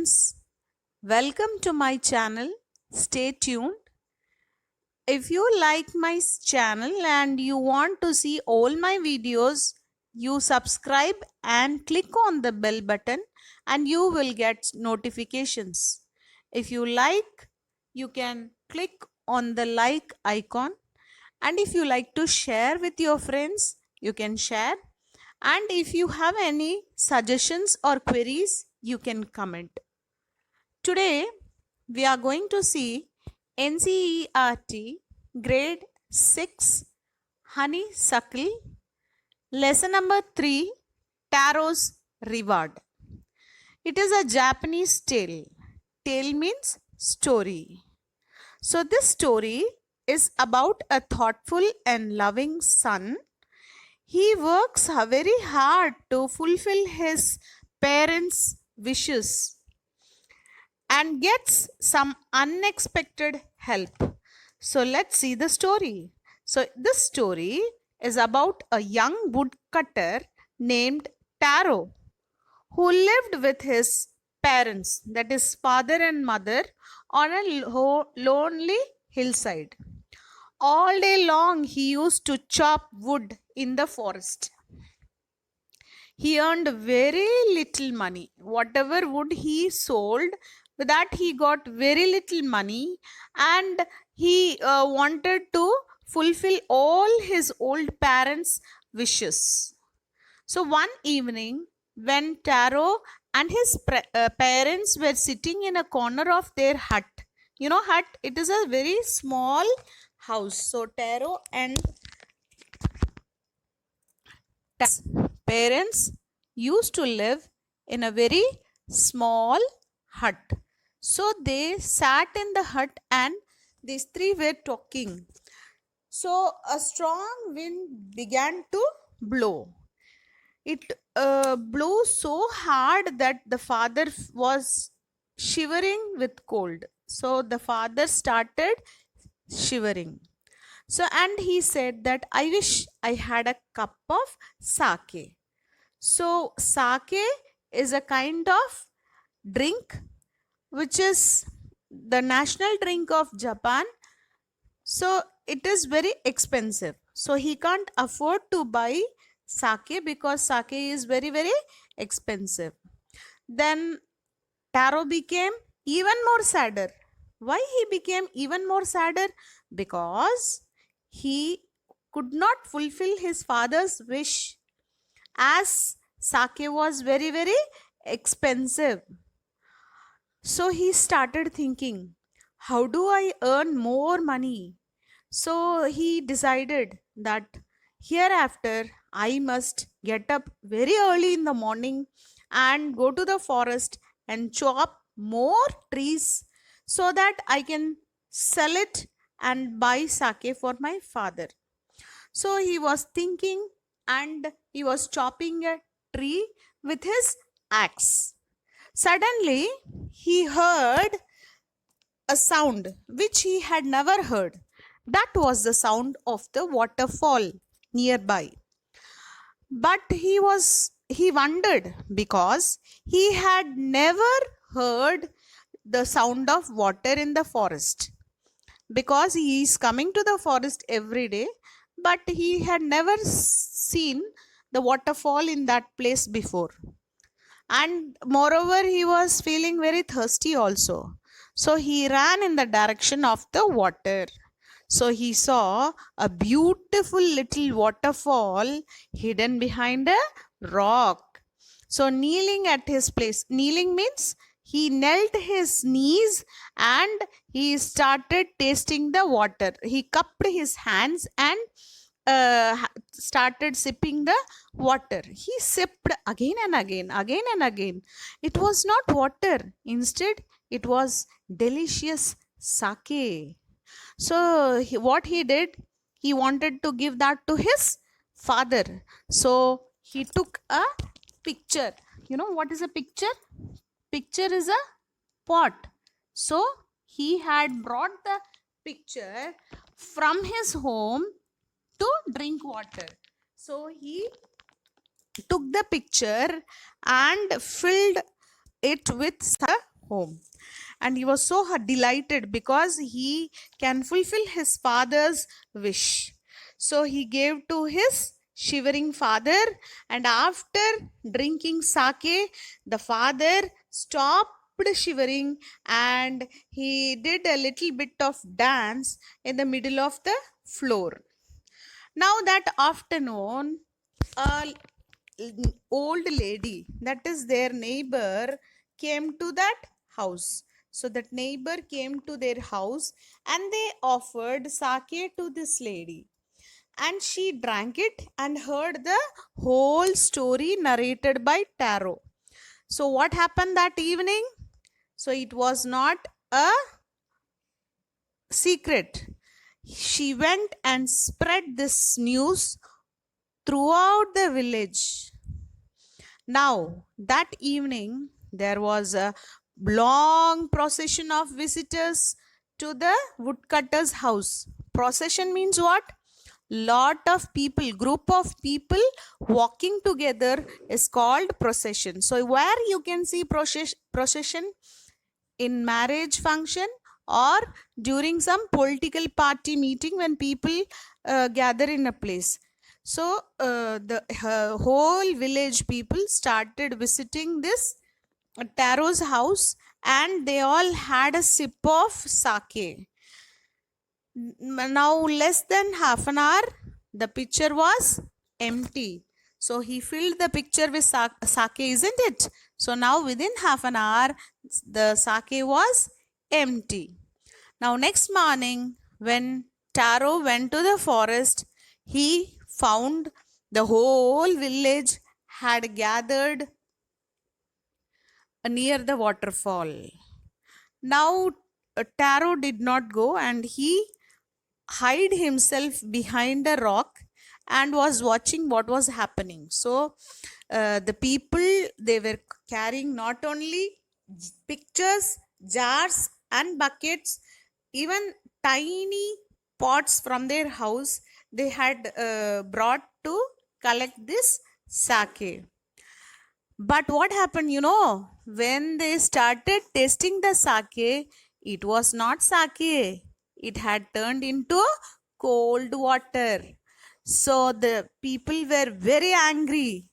friends, welcome to my channel. Stay tuned. If you like my channel and you want to see all my videos, you subscribe and click on the bell button and you will get notifications. If you like, you can click on the like icon, and if you like to share with your friends, you can share, and if you have any suggestions or queries, you can comment. Today, we are going to see NCERT Grade 6 Honeysuckle, Lesson number 3, Taro's Reward. It is a Japanese tale. Tale means story. So, this story is about a thoughtful and loving son. He works very hard to fulfill his parents' wishes and gets some unexpected help. So let's see the story. So this story is about a young woodcutter named Taro who lived with his parents, that is father and mother, on a lonely hillside. All day long he used to chop wood in the forest. He earned very little money. Whatever wood he sold, with that he got very little money, and he wanted to fulfill all his old parents' wishes. So one evening, when Taro and his parents were sitting in a corner of their hut, hut, it is a very small house. So Taro and parents used to live in a very small hut. So they sat in the hut and these three were talking. So a strong wind began to blow. It blew so hard that the father was shivering with cold. So the father started shivering. So, and he said that I wish I had a cup of sake. So, sake is a kind of drink which is the national drink of Japan. So, it is very expensive. So, he can't afford to buy sake because sake is very, very expensive. Then Taro became even more sadder. Why he became even more sadder? Because he could not fulfill his father's wish, as sake was very, very expensive. So he started thinking, how do I earn more money? So he decided that hereafter I must get up very early in the morning and go to the forest and chop more trees so that I can sell it and buy sake for my father. So he was thinking and he was chopping a tree with his axe. Suddenly, he heard a sound which he had never heard. That was the sound of the waterfall nearby. But he wondered because he had never heard the sound of water in the forest, because he is coming to the forest every day, but he had never seen the waterfall in that place before. And moreover, he was feeling very thirsty also. So he ran in the direction of the water. So he saw a beautiful little waterfall hidden behind a rock. So kneeling at his place, kneeling means he knelt his knees and he started tasting the water. He cupped his hands and started sipping the water. He sipped again and again, again and again. It was not water, instead, it was delicious sake. So, what he did, he wanted to give that to his father. So, he took a picture. You know what is a picture? Picture is a pot. So, he had brought the picture from his home to drink water. So he took the picture and filled it with home. And he was so delighted because he can fulfill his father's wish. So he gave to his shivering father, and after drinking sake, the father stopped shivering and he did a little bit of dance in the middle of the floor. Now that afternoon, a old lady, that is their neighbor, came to that house. So that neighbor came to their house and they offered sake to this lady. And she drank it and heard the whole story narrated by Taro. So, what happened that evening? So, it was not a secret. She went and spread this news throughout the village. Now, that evening, there was a long procession of visitors to the woodcutter's house. Procession means what? Lot of people, group of people walking together is called procession. So, where you can see procession in marriage function or during some political party meeting when people gather in a place. So the whole village people started visiting this Taro's house and they all had a sip of sake. Now, less than half an hour, the pitcher was empty. So he filled the pitcher with sake, isn't it? So now within half an hour, the sake was empty. Now, next morning, when Taro went to the forest, he found the whole village had gathered near the waterfall. Now, Taro did not go and he hid himself behind a rock and was watching what was happening. So, the people, they were carrying not only pictures, jars, and buckets, even tiny pots from their house, they had brought to collect this sake. But what happened, when they started tasting the sake, it was not sake. It had turned into cold water. So the people were very angry.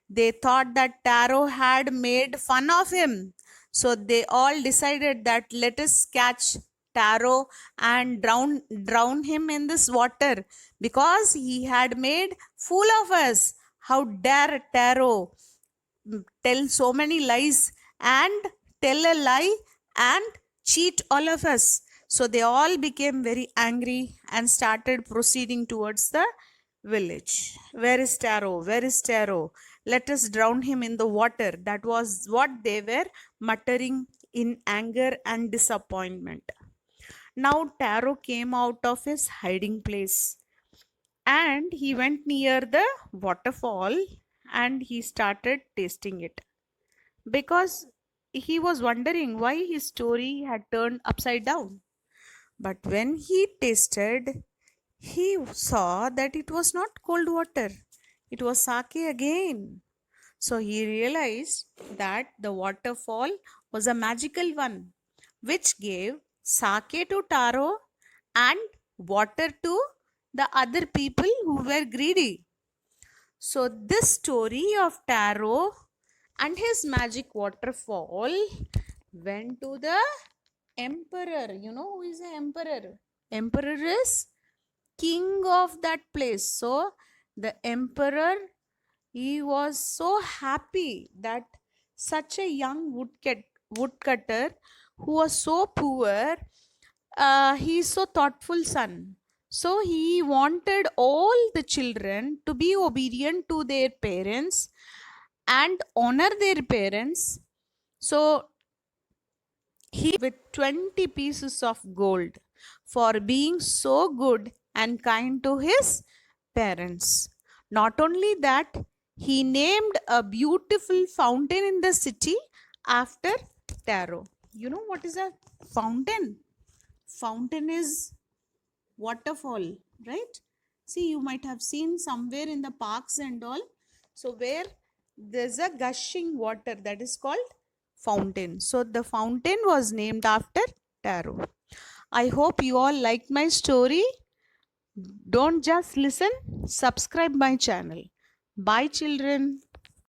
They thought that Taro had made fun of him. So they all decided that let us catch Taro and drown him in this water because he had made fool of us. How dare Taro tell so many lies and tell a lie and cheat all of us. So they all became very angry and started proceeding towards the village. Where is Taro? Where is Taro? Let us drown him in the water. That was what they were muttering in anger and disappointment. Now Taro came out of his hiding place and he went near the waterfall and he started tasting it because he was wondering why his story had turned upside down. But when he tasted, he saw that it was not cold water, it was sake again. So he realized that the waterfall was a magical one, which gave sake to Taro and water to the other people who were greedy. So, this story of Taro and his magic waterfall went to the emperor. You know who is the emperor? Emperor is king of that place. So, the emperor, he was so happy that such a young woodcutter who was so poor, he is so thoughtful son. So he wanted all the children to be obedient to their parents and honor their parents. So he with 20 pieces of gold for being so good and kind to his parents. Not only that, he named a beautiful fountain in the city after Taro. You know what is a fountain? Fountain is waterfall, right? See, you might have seen somewhere in the parks and all. So, where there's a gushing water, that is called fountain. So the fountain was named after Taro. I hope you all liked my story. Don't just listen, subscribe my channel. Bye children.